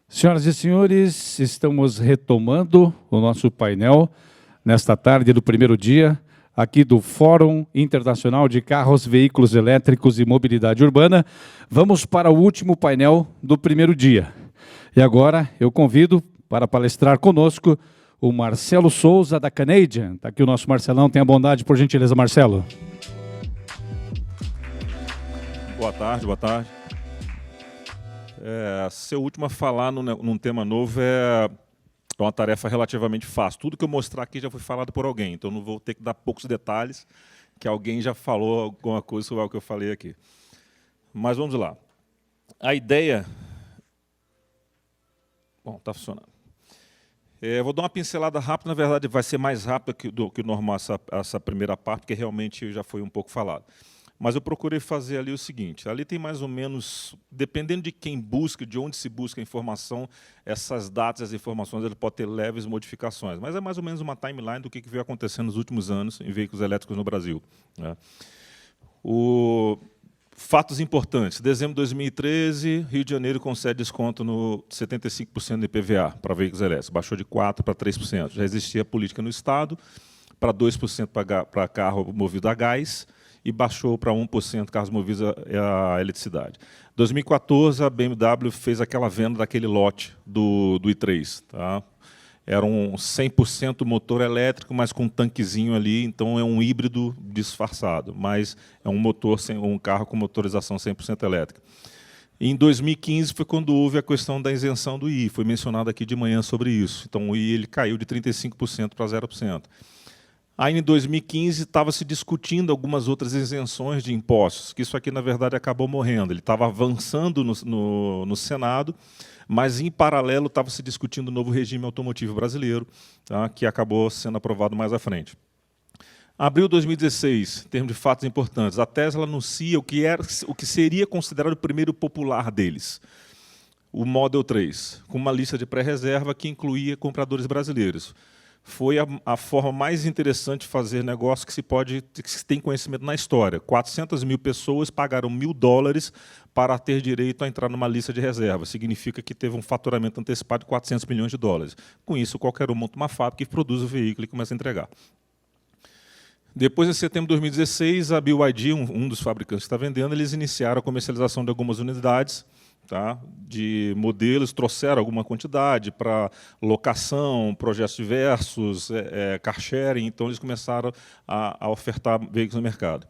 Senhoras e senhores, estamos retomando o nosso painel nesta tarde do primeiro dia, aqui do Fórum Internacional de Carros, Veículos Elétricos e Mobilidade Urbana. Vamos para o último painel do primeiro dia. E agora eu convido para palestrar conosco o Marcelo Souza, da Canadian. Está aqui o nosso Marcelão, tenha bondade, por gentileza, Marcelo. Boa tarde, boa tarde. Ser o último a falar num tema novo é uma tarefa relativamente fácil. Tudo que eu mostrar aqui já foi falado por alguém, então não vou ter que dar poucos detalhes, que alguém já falou alguma coisa sobre o que eu falei aqui. Mas vamos lá. A ideia... Bom, está funcionando. Vou dar uma pincelada rápida, na verdade vai ser mais rápida do que o normal essa primeira parte, porque realmente já foi um pouco falado. Mas eu procurei fazer ali o seguinte, ali tem mais ou menos, dependendo de quem busca, de onde se busca a informação, essas datas, as informações, ele pode ter leves modificações, mas é mais ou menos uma timeline do que veio acontecendo nos últimos anos em veículos elétricos no Brasil, né? Fatos importantes, dezembro de 2013, Rio de Janeiro concede desconto no 75% de IPVA para veículos elétricos, baixou de 4% para 3%. Já existia política no Estado, para 2% para carro movido a gás, e baixou para 1% carros movidos a eletricidade. Em 2014, a BMW fez aquela venda daquele lote do i3. Tá? Era um 100% motor elétrico, mas com um tanquezinho ali, então é um híbrido disfarçado, mas é um carro com motorização 100% elétrica. Em 2015 foi quando houve a questão da isenção do I, foi mencionado aqui de manhã sobre isso. Então o I ele caiu de 35% para 0%. Aí, em 2015, estava se discutindo algumas outras isenções de impostos, que isso aqui, na verdade, acabou morrendo. Ele estava avançando no Senado, mas, em paralelo, estava se discutindo o novo regime automotivo brasileiro, tá, que acabou sendo aprovado mais à frente. Abril de 2016, em termos de fatos importantes, a Tesla anuncia o que seria considerado o primeiro popular deles, o Model 3, com uma lista de pré-reserva que incluía compradores brasileiros. Foi a forma mais interessante de fazer negócio que se tem conhecimento na história. 400 mil pessoas pagaram $1.000 para ter direito a entrar numa lista de reserva. Significa que teve um faturamento antecipado de $400 milhões. Com isso, qualquer um monta uma fábrica que produz o veículo e começa a entregar. Depois, em setembro de 2016, a BYD, um dos fabricantes que está vendendo, eles iniciaram a comercialização de algumas unidades, tá, de modelos, trouxeram alguma quantidade para locação, projetos diversos, car sharing, então eles começaram a ofertar veículos no mercado.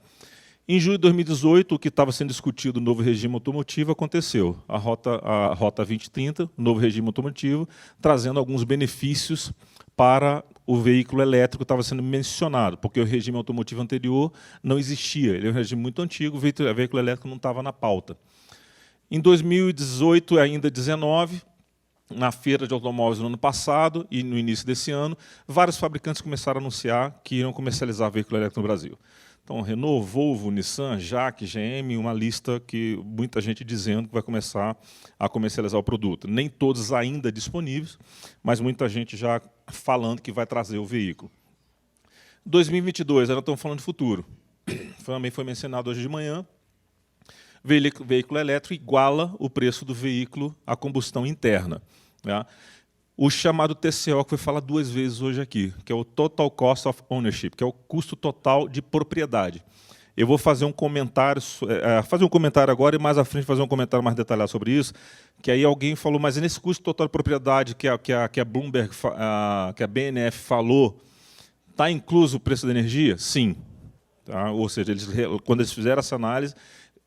Em julho de 2018, o que estava sendo discutido, o novo regime automotivo, aconteceu. A Rota 2030, o novo regime automotivo, trazendo alguns benefícios para o veículo elétrico, estava sendo mencionado, porque o regime automotivo anterior não existia, ele é um regime muito antigo, o veículo elétrico não estava na pauta. Em 2018, ainda 2019, na feira de automóveis no ano passado e no início desse ano, vários fabricantes começaram a anunciar que iriam comercializar veículo elétrico no Brasil. Então, Renault, Volvo, Nissan, Jaque, GM, uma lista que muita gente dizendo que vai começar a comercializar o produto. Nem todos ainda disponíveis, mas muita gente já falando que vai trazer o veículo. 2022, ainda estamos falando de futuro. Também foi mencionado hoje de manhã. Veículo elétrico iguala o preço do veículo a combustão interna, né? O chamado TCO, que foi falado 2 vezes hoje aqui, que é o Total Cost of Ownership, que é o custo total de propriedade. Eu vou fazer um comentário agora e mais à frente fazer um comentário mais detalhado sobre isso, que aí alguém falou, mas nesse custo total de propriedade que a Bloomberg, que a BNF falou, está incluso o preço da energia? Sim. Tá? Ou seja, quando eles fizeram essa análise,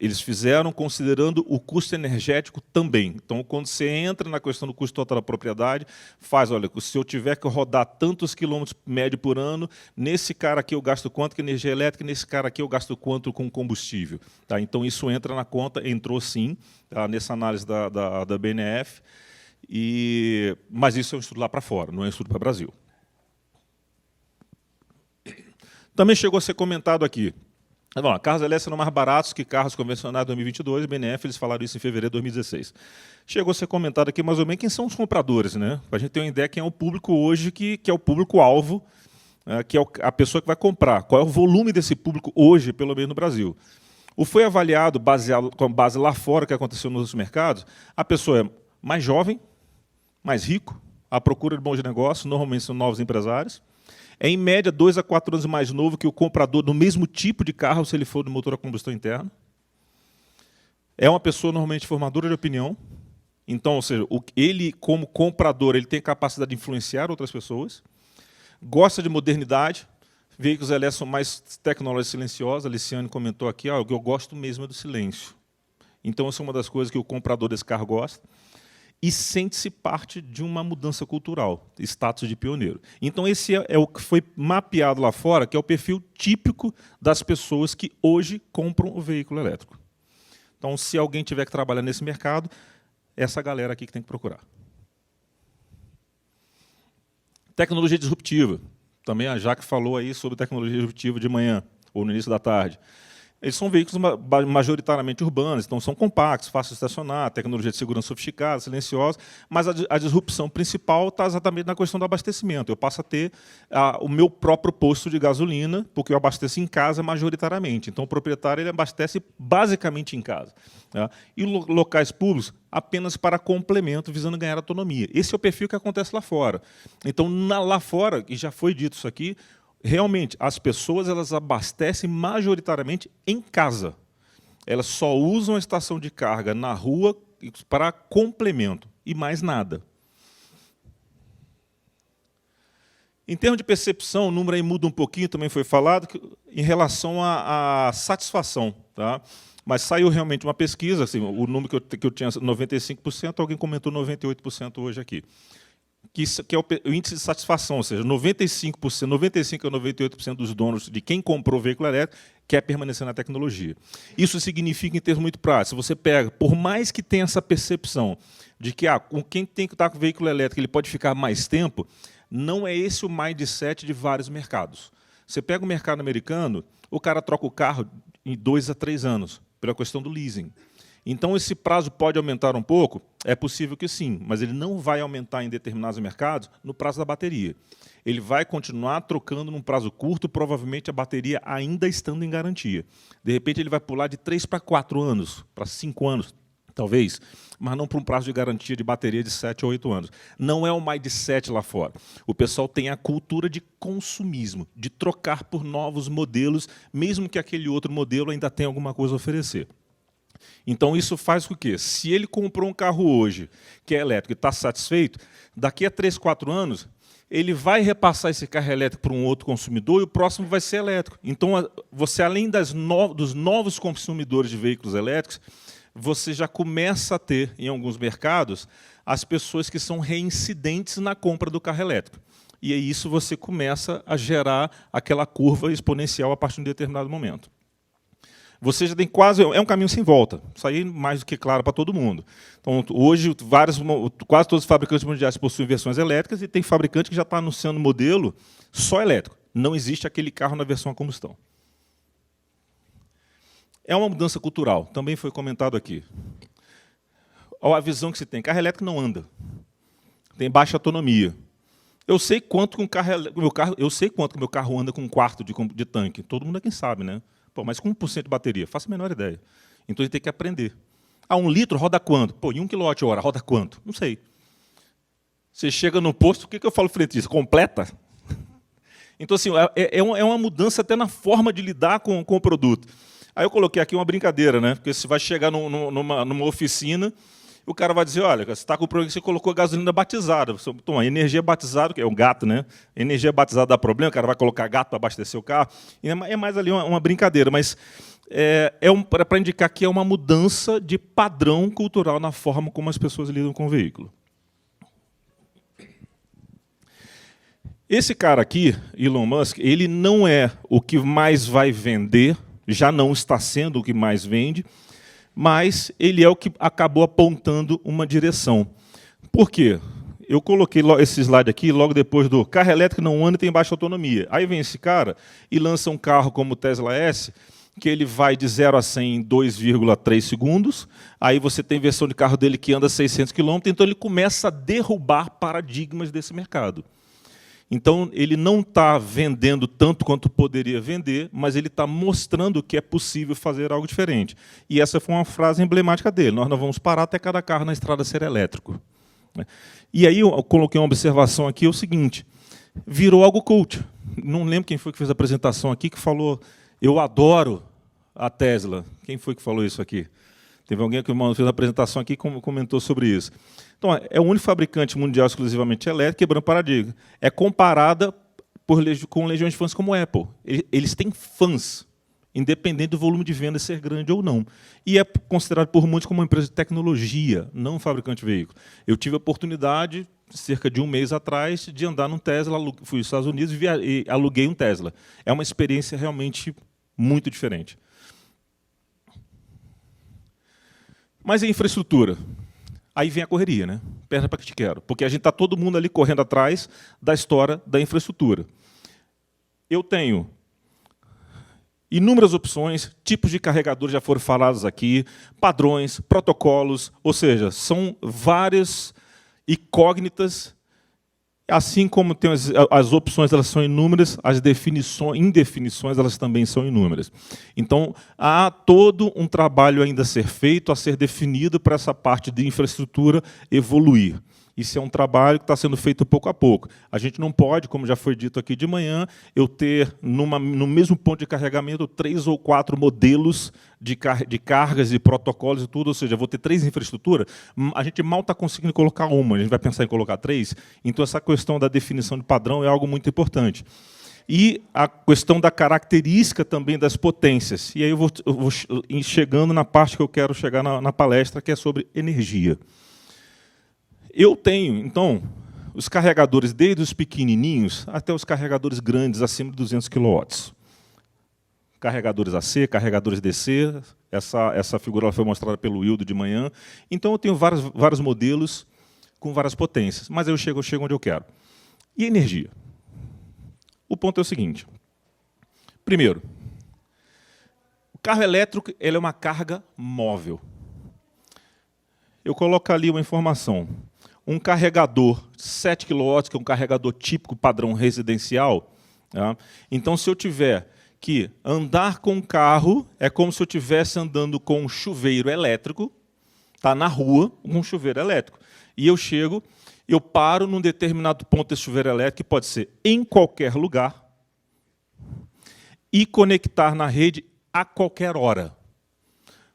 eles fizeram considerando o custo energético também. Então, quando você entra na questão do custo total da propriedade, olha, se eu tiver que rodar tantos quilômetros médio por ano, nesse cara aqui eu gasto quanto com energia elétrica, nesse cara aqui eu gasto quanto com combustível. Tá? Então, isso entra na conta, entrou sim, tá? Nessa análise da BNF, mas isso é um estudo lá para fora, não é um estudo para o Brasil. Também chegou a ser comentado aqui. Bom, carros elétricos são mais baratos que carros convencionais de 2022, BNF, eles falaram isso em fevereiro de 2016. Chegou a ser comentado aqui mais ou menos quem são os compradores, né? Para a gente ter uma ideia quem é o público hoje, que é o público-alvo, que é a pessoa que vai comprar. Qual é o volume desse público hoje, pelo menos no Brasil? O foi avaliado, com base lá fora, que aconteceu nos mercados, a pessoa é mais jovem, mais rico, à procura de bons negócios, normalmente são novos empresários. É, em média, 2 a 4 anos mais novo que o comprador do mesmo tipo de carro, se ele for de motor a combustão interna. É uma pessoa normalmente formadora de opinião. Então, ou seja, ele, como comprador, ele tem capacidade de influenciar outras pessoas. Gosta de modernidade. Veículos elétricos são mais tecnologia silenciosa. A Liciane comentou aqui, o que eu gosto mesmo é do silêncio. Então, essa é uma das coisas que o comprador desse carro gosta. E sente-se parte de uma mudança cultural, status de pioneiro. Então, esse é o que foi mapeado lá fora, que é o perfil típico das pessoas que hoje compram o veículo elétrico. Então, se alguém tiver que trabalhar nesse mercado, essa galera aqui que tem que procurar. Tecnologia disruptiva. Também a Jaque falou aí sobre tecnologia disruptiva de manhã, ou no início da tarde. Eles são veículos majoritariamente urbanos, então são compactos, fáceis de estacionar, tecnologia de segurança sofisticada, silenciosa, mas a disrupção principal está exatamente na questão do abastecimento. Eu passo a ter o meu próprio posto de gasolina, porque eu abasteço em casa majoritariamente. Então, o proprietário ele abastece basicamente em casa. Tá? E locais públicos apenas para complemento, visando ganhar autonomia. Esse é o perfil que acontece lá fora. Então, lá fora, e já foi dito isso aqui, realmente, as pessoas elas abastecem majoritariamente em casa. Elas só usam a estação de carga na rua para complemento, e mais nada. Em termos de percepção, o número aí muda um pouquinho, também foi falado, em relação à satisfação. Tá? Mas saiu realmente uma pesquisa, assim, o número que eu tinha 95%, alguém comentou 98% hoje aqui. Que é o índice de satisfação, ou seja, 95% a 98% dos donos de quem comprou o veículo elétrico quer permanecer na tecnologia. Isso significa, em termos muito práticos, você pega, por mais que tenha essa percepção de que com quem tem que estar com o veículo elétrico ele pode ficar mais tempo, não é esse o mindset de vários mercados. Você pega o mercado americano, o cara troca o carro em 2 a 3 anos, pela questão do leasing. Então, esse prazo pode aumentar um pouco? É possível que sim, mas ele não vai aumentar em determinados mercados no prazo da bateria. Ele vai continuar trocando num prazo curto, provavelmente a bateria ainda estando em garantia. De repente, ele vai pular de 3 para 4 anos, para 5 anos, talvez, mas não para um prazo de garantia de bateria de 7 ou 8 anos. Não é o mindset lá fora. O pessoal tem a cultura de consumismo, de trocar por novos modelos, mesmo que aquele outro modelo ainda tenha alguma coisa a oferecer. Então, isso faz com que, se ele comprou um carro hoje, que é elétrico, e está satisfeito, daqui a 3, 4 anos, ele vai repassar esse carro elétrico para um outro consumidor e o próximo vai ser elétrico. Então, você, além dos novos consumidores de veículos elétricos, você já começa a ter, em alguns mercados, as pessoas que são reincidentes na compra do carro elétrico. E aí isso você começa a gerar aquela curva exponencial a partir de um determinado momento. Você já tem quase... É um caminho sem volta. Isso aí é mais do que claro para todo mundo. Então, hoje, quase todos os fabricantes mundiais possuem versões elétricas e tem fabricante que já está anunciando modelo só elétrico. Não existe aquele carro na versão a combustão. É uma mudança cultural. Também foi comentado aqui. A visão que se tem. Carro elétrico não anda. Tem baixa autonomia. Eu sei quanto que meu carro anda com 1/4 de tanque. Todo mundo aqui sabe, né? Pô, mas com 1% de bateria? Faço a menor ideia. Então, a gente tem que aprender. 1 litro roda quanto? Pô, e 1 kWh roda quanto? Não sei. Você chega no posto, o que eu falo frente a isso? Completa? Então, assim, é uma mudança até na forma de lidar com o produto. Aí eu coloquei aqui uma brincadeira, né? Porque você vai chegar numa oficina, o cara vai dizer, olha, você está com o problema que você colocou gasolina batizada. Toma, energia batizada, que é um gato, né? Energia batizada dá problema, o cara vai colocar gato para abastecer o carro. É mais ali uma brincadeira, mas para indicar que é uma mudança de padrão cultural na forma como as pessoas lidam com o veículo. Esse cara aqui, Elon Musk, ele não é o que mais vai vender, já não está sendo o que mais vende, mas ele é o que acabou apontando uma direção. Por quê? Eu coloquei esse slide aqui logo depois do carro elétrico não anda e tem baixa autonomia. Aí vem esse cara e lança um carro como o Tesla S, que ele vai de 0 a 100 em 2,3 segundos. Aí você tem versão de carro dele que anda 600 km, então ele começa a derrubar paradigmas desse mercado. Então, ele não está vendendo tanto quanto poderia vender, mas ele está mostrando que é possível fazer algo diferente. E essa foi uma frase emblemática dele. Nós não vamos parar até cada carro na estrada ser elétrico. E aí eu coloquei uma observação aqui, é o seguinte, virou algo cult. Não lembro quem foi que fez a apresentação aqui, que falou, eu adoro a Tesla. Quem foi que falou isso aqui? Teve alguém que fez a apresentação aqui e comentou sobre isso. Então, é o único fabricante mundial exclusivamente elétrico, quebrando paradigma. É comparada com legiões de fãs como a Apple. Eles têm fãs, independente do volume de venda ser grande ou não. E é considerado por muitos como uma empresa de tecnologia, não um fabricante de veículo. Eu tive a oportunidade, cerca de um mês atrás, de andar num Tesla, fui aos Estados Unidos e aluguei um Tesla. É uma experiência realmente muito diferente. Mas a infraestrutura? Aí vem a correria, né? Perna para que te quero. Porque a gente está todo mundo ali correndo atrás da história da infraestrutura. Eu tenho inúmeras opções, tipos de carregadores já foram falados aqui, padrões, protocolos, ou seja, são várias incógnitas, assim como tem as opções, elas são inúmeras, as indefinições elas também são inúmeras. Então, há todo um trabalho ainda a ser feito, a ser definido para essa parte de infraestrutura evoluir. Isso é um trabalho que está sendo feito pouco a pouco. A gente não pode, como já foi dito aqui de manhã, eu ter no mesmo ponto de carregamento 3 ou 4 modelos de cargas e protocolos e tudo, ou seja, eu vou ter 3 infraestruturas, a gente mal está conseguindo colocar uma, a gente vai pensar em colocar 3, então essa questão da definição de padrão é algo muito importante. E a questão da característica também das potências. E aí eu vou chegando na parte que eu quero chegar na palestra, que é sobre energia. Eu tenho, então, os carregadores desde os pequenininhos até os carregadores grandes, acima de 200 kW. Carregadores AC, carregadores DC, essa figura foi mostrada pelo Wildo de manhã. Então, eu tenho vários modelos com várias potências, mas eu chego onde eu quero. E energia? O ponto é o seguinte. Primeiro, o carro elétrico ele é uma carga móvel. Eu coloco ali uma informação. Um carregador 7 kW, que é um carregador típico padrão residencial. Tá? Então, se eu tiver que andar com um carro, é como se eu estivesse andando com um chuveiro elétrico, tá na rua, um chuveiro elétrico. E eu chego, eu paro num determinado ponto desse chuveiro elétrico, que pode ser em qualquer lugar, e conectar na rede a qualquer hora.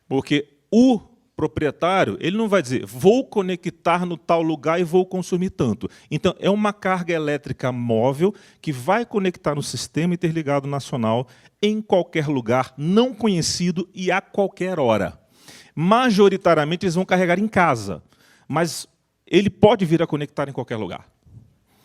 Porque o proprietário, ele não vai dizer, vou conectar no tal lugar e vou consumir tanto. Então, é uma carga elétrica móvel que vai conectar no sistema interligado nacional em qualquer lugar, não conhecido e a qualquer hora. Majoritariamente, eles vão carregar em casa, mas ele pode vir a conectar em qualquer lugar.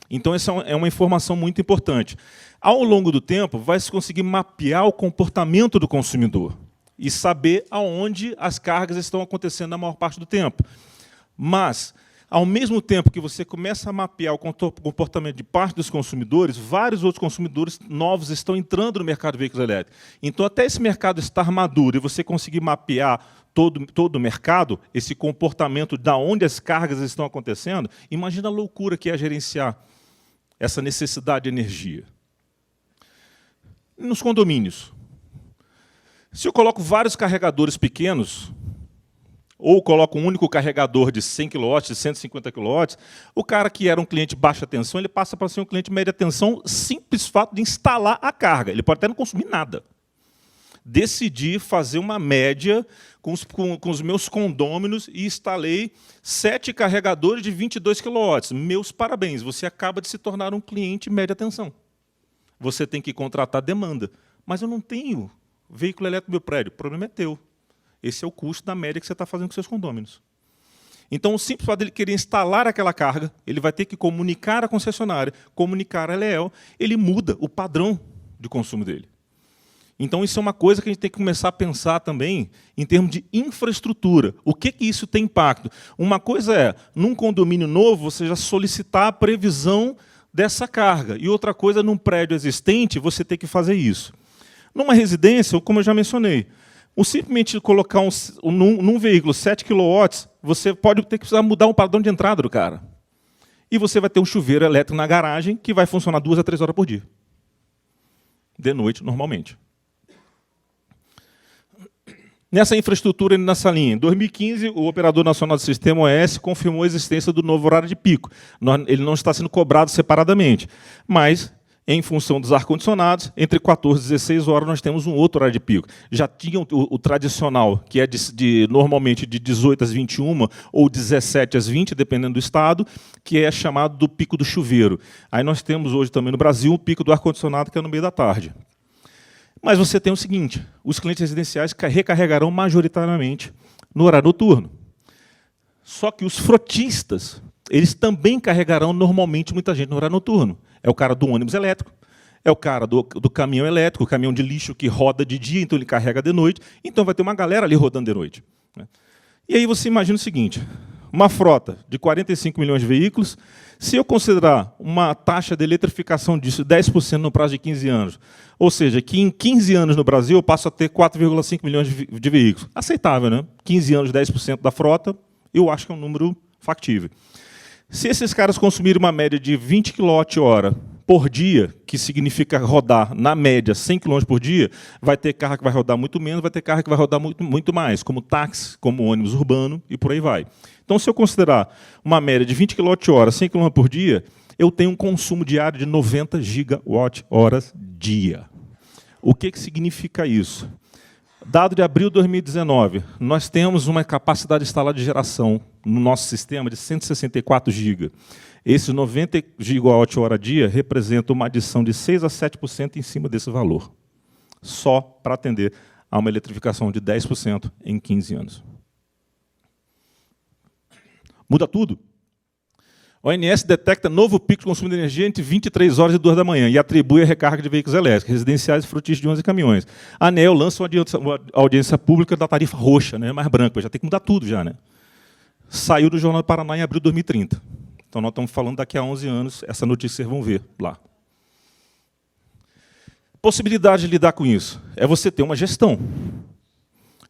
Então, essa é uma informação muito importante. Ao longo do tempo, vai se conseguir mapear o comportamento do consumidor e saber aonde as cargas estão acontecendo na maior parte do tempo. Mas, ao mesmo tempo que você começa a mapear o comportamento de parte dos consumidores, vários outros consumidores novos estão entrando no mercado de veículos elétricos. Então, até esse mercado estar maduro e você conseguir mapear todo o mercado, esse comportamento de onde as cargas estão acontecendo, imagina a loucura que é gerenciar essa necessidade de energia. Nos condomínios. Se eu coloco vários carregadores pequenos, ou coloco um único carregador de 100 kW, de 150 kW, o cara que era um cliente de baixa tensão, ele passa para ser um cliente de média tensão, simples fato de instalar a carga. Ele pode até não consumir nada. Decidi fazer uma média com os meus condôminos e instalei 7 carregadores de 22 kW. Meus parabéns, você acaba de se tornar um cliente média tensão. Você tem que contratar demanda. Mas eu não tenho veículo elétrico no meu prédio. O problema é teu. Esse é o custo da média que você está fazendo com seus condôminos. Então, o simples fato dele querer instalar aquela carga, ele vai ter que comunicar à concessionária, comunicar à Leel, ele muda o padrão de consumo dele. Então, isso é uma coisa que a gente tem que começar a pensar também em termos de infraestrutura. O que isso tem impacto? Uma coisa é, num condomínio novo, você já solicitar a previsão dessa carga. E outra coisa, num prédio existente, você tem que fazer isso. Numa residência, como eu já mencionei, simplesmente colocar num veículo 7 kW, você pode ter que precisar mudar um padrão de entrada do cara. E você vai ter um chuveiro elétrico na garagem que vai funcionar 2 a 3 horas por dia. De noite, normalmente. Nessa infraestrutura, nessa linha, em 2015, o Operador Nacional do Sistema, OS, confirmou a existência do novo horário de pico. Ele não está sendo cobrado separadamente, mas, em função dos ar-condicionados, entre 14 e 16 horas, nós temos um outro horário de pico. Já tinha o tradicional, que é normalmente de 18 às 21 ou 17 às 20, dependendo do estado, que é chamado do pico do chuveiro. Aí nós temos hoje também no Brasil o pico do ar-condicionado, que é no meio da tarde. Mas você tem o seguinte, os clientes residenciais recarregarão majoritariamente no horário noturno. Só que os frotistas, eles também carregarão normalmente muita gente no horário noturno. É o cara do ônibus elétrico, é o cara do caminhão elétrico, o caminhão de lixo que roda de dia, então ele carrega de noite, então vai ter uma galera ali rodando de noite. E aí você imagina o seguinte, uma frota de 45 milhões de veículos, se eu considerar uma taxa de eletrificação disso 10% no prazo de 15 anos, ou seja, que em 15 anos no Brasil eu passo a ter 4,5 milhões de veículos. Aceitável, né? 15 anos, 10% da frota, eu acho que é um número factível. Se esses caras consumirem uma média de 20 kWh por dia, que significa rodar, na média, 100 km por dia, vai ter carro que vai rodar muito menos, vai ter carro que vai rodar muito mais, como táxi, como ônibus urbano, e por aí vai. Então, se eu considerar uma média de 20 kWh, 100 km por dia, eu tenho um consumo diário de 90 GWh dia. O que significa isso? Dado de abril de 2019, nós temos uma capacidade instalada de geração no nosso sistema de 164 GB. Esses 90 GWh dia representam uma adição de 6 a 7% em cima desse valor, só para atender a uma eletrificação de 10% em 15 anos. Muda tudo. A ONS detecta novo pico de consumo de energia entre 23 horas e 2 da manhã e atribui a recarga de veículos elétricos, residenciais e frotistas de 11 caminhões. A ANEEL lança uma audiência pública da tarifa roxa, né, mais branca, já tem que mudar tudo já, né? Saiu do Jornal do Paraná em abril de 2030. Então, nós estamos falando daqui a 11 anos, essa notícia vocês vão ver lá. Possibilidade de lidar com isso é você ter uma gestão.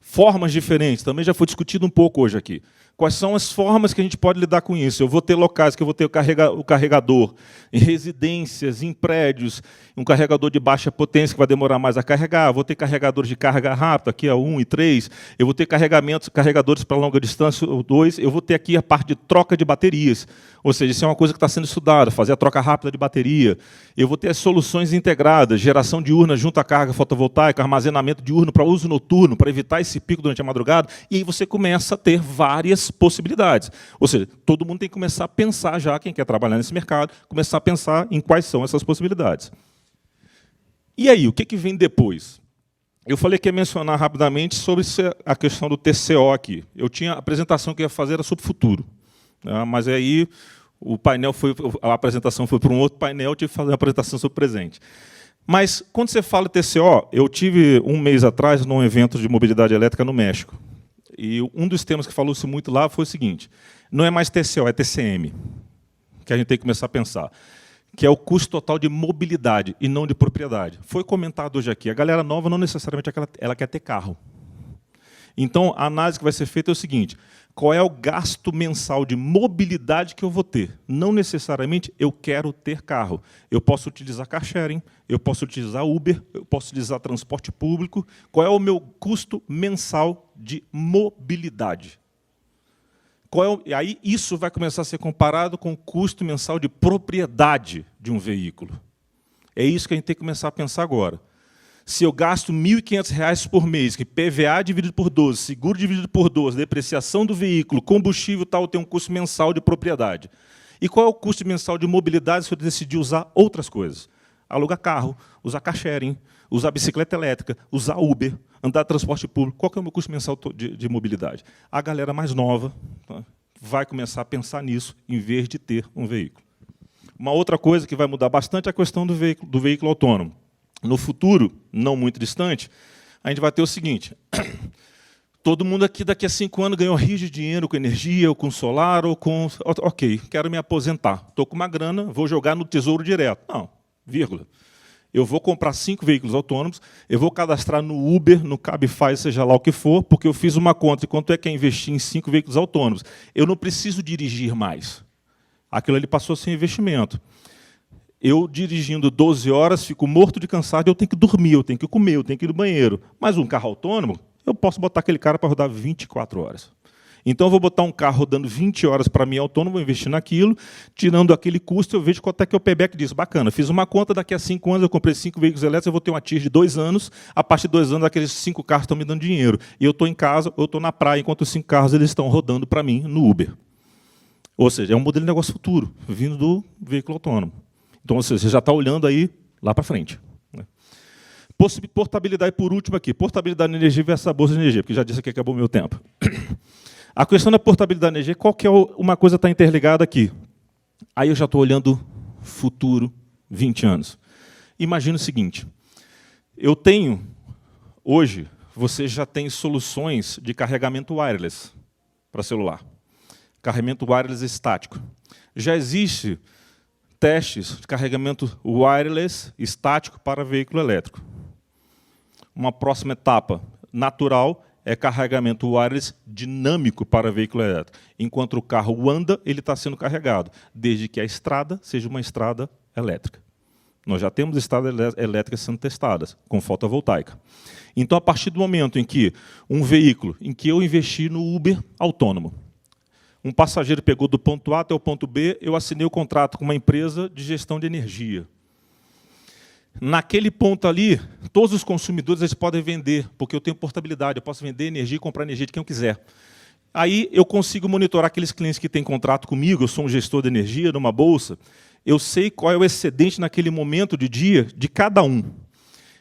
Formas diferentes, também já foi discutido um pouco hoje aqui. Quais são as formas que a gente pode lidar com isso? Eu vou ter locais que eu vou ter o carregador em residências, em prédios, um carregador de baixa potência que vai demorar mais a carregar, vou ter carregadores de carga rápida, aqui a 1 e 3, eu vou ter carregadores para longa distância, 2, eu vou ter aqui a parte de troca de baterias, ou seja, isso é uma coisa que está sendo estudada, fazer a troca rápida de bateria. Eu vou ter as soluções integradas, geração diurna junto à carga fotovoltaica, armazenamento diurno para uso noturno, para evitar esse pico durante a madrugada, e aí você começa a ter várias possibilidades. Ou seja, todo mundo tem que começar a pensar já, quem quer trabalhar nesse mercado, começar a pensar em quais são essas possibilidades. E aí, o que vem depois? Eu falei que ia mencionar rapidamente sobre a questão do TCO aqui. Eu tinha a apresentação que ia fazer era sobre o futuro, né? Mas aí a apresentação foi para um outro painel, eu tive que fazer uma apresentação sobre o presente. Mas, quando você fala TCO, eu tive um mês atrás num evento de mobilidade elétrica no México. E um dos temas que falou-se muito lá foi o seguinte, não é mais TCO, é TCM, que a gente tem que começar a pensar, que é o custo total de mobilidade e não de propriedade. Foi comentado hoje aqui, a galera nova não necessariamente ela quer ter carro. Então, a análise que vai ser feita é o seguinte, qual é o gasto mensal de mobilidade que eu vou ter? Não necessariamente eu quero ter carro. Eu posso utilizar car sharing, eu posso utilizar Uber, eu posso utilizar transporte público. Qual é o meu custo mensal de mobilidade? E aí isso vai começar a ser comparado com o custo mensal de propriedade de um veículo. É isso que a gente tem que começar a pensar agora. Se eu gasto R$ 1.500 por mês, que PVA dividido por 12, seguro dividido por 12, depreciação do veículo, combustível tal, tem um custo mensal de propriedade. E qual é o custo mensal de mobilidade se eu decidir usar outras coisas? Alugar carro, usar car sharing, usar bicicleta elétrica, usar Uber, andar de transporte público. Qual que é o meu custo mensal de mobilidade? A galera mais nova, tá, vai começar a pensar nisso, em vez de ter um veículo. Uma outra coisa que vai mudar bastante é a questão do veículo autônomo. No futuro, não muito distante, a gente vai ter o seguinte, todo mundo aqui daqui a 5 anos ganhou rios de dinheiro com energia, ou com solar, ou com... Ok, quero me aposentar, estou com uma grana, vou jogar no Tesouro Direto. Não, vírgula. Eu vou comprar 5 veículos autônomos, eu vou cadastrar no Uber, no Cabify, seja lá o que for, porque eu fiz uma conta de quanto é que é investir em 5 veículos autônomos. Eu não preciso dirigir mais. Aquilo ali passou a ser investimento. Eu, dirigindo 12 horas, fico morto de cansado, eu tenho que dormir, eu tenho que comer, eu tenho que ir no banheiro. Mas um carro autônomo, eu posso botar aquele cara para rodar 24 horas. Então, eu vou botar um carro rodando 20 horas para mim autônomo, vou investir naquilo, tirando aquele custo, eu vejo quanto é que é o payback disso. Bacana, fiz uma conta, daqui a 5 anos eu comprei 5 veículos elétricos, eu vou ter uma TIR de 2 anos, a partir de 2 anos aqueles 5 carros estão me dando dinheiro. E eu estou em casa, eu estou na praia, enquanto os 5 carros eles estão rodando para mim no Uber. Ou seja, é um modelo de negócio futuro, vindo do veículo autônomo. Então, você já está olhando aí lá para frente. Portabilidade, por último aqui. Portabilidade de energia versus a bolsa de energia, porque já disse que acabou o meu tempo. A questão da portabilidade de energia, qualquer uma coisa está interligada aqui. Aí eu já estou olhando futuro, 20 anos. Imagina o seguinte, eu tenho, hoje, você já tem soluções de carregamento wireless para celular. Carregamento wireless estático. Já existe testes de carregamento wireless estático para veículo elétrico. Uma próxima etapa natural é carregamento wireless dinâmico para veículo elétrico. Enquanto o carro anda, ele está sendo carregado, desde que a estrada seja uma estrada elétrica. Nós já temos estradas elétricas sendo testadas, com fotovoltaica. Então, a partir do momento em que um veículo, em que eu investi no Uber autônomo, um passageiro pegou do ponto A até o ponto B, eu assinei o contrato com uma empresa de gestão de energia. Naquele ponto ali, todos os consumidores eles podem vender, porque eu tenho portabilidade, eu posso vender energia e comprar energia de quem eu quiser. Aí eu consigo monitorar aqueles clientes que têm contrato comigo, eu sou um gestor de energia numa bolsa, eu sei qual é o excedente naquele momento de dia de cada um.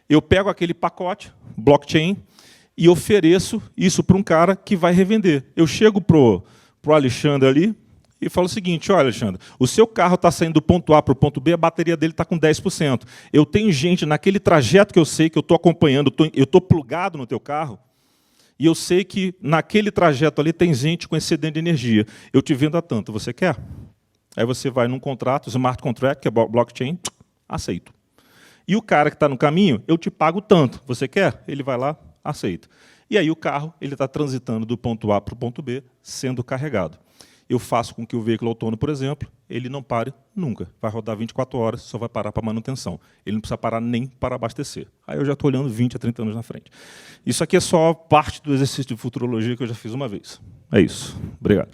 Eu pego aquele pacote, blockchain, e ofereço isso para um cara que vai revender. Eu chego para o Alexandre ali, e fala o seguinte, olha, Alexandre, o seu carro está saindo do ponto A para o ponto B, a bateria dele está com 10%. Eu tenho gente naquele trajeto que eu sei, que eu estou acompanhando, eu estou plugado no teu carro, e eu sei que naquele trajeto ali tem gente com excedente de energia. Eu te vendo a tanto, você quer? Aí você vai num contrato, smart contract, que é blockchain, aceito. E o cara que está no caminho, eu te pago tanto, você quer? Ele vai lá, aceita. E aí o carro ele está transitando do ponto A para o ponto B, sendo carregado. Eu faço com que o veículo autônomo, por exemplo, ele não pare nunca. Vai rodar 24 horas, só vai parar para manutenção. Ele não precisa parar nem para abastecer. Aí eu já estou olhando 20 a 30 anos na frente. Isso aqui é só parte do exercício de futurologia que eu já fiz uma vez. É isso. Obrigado.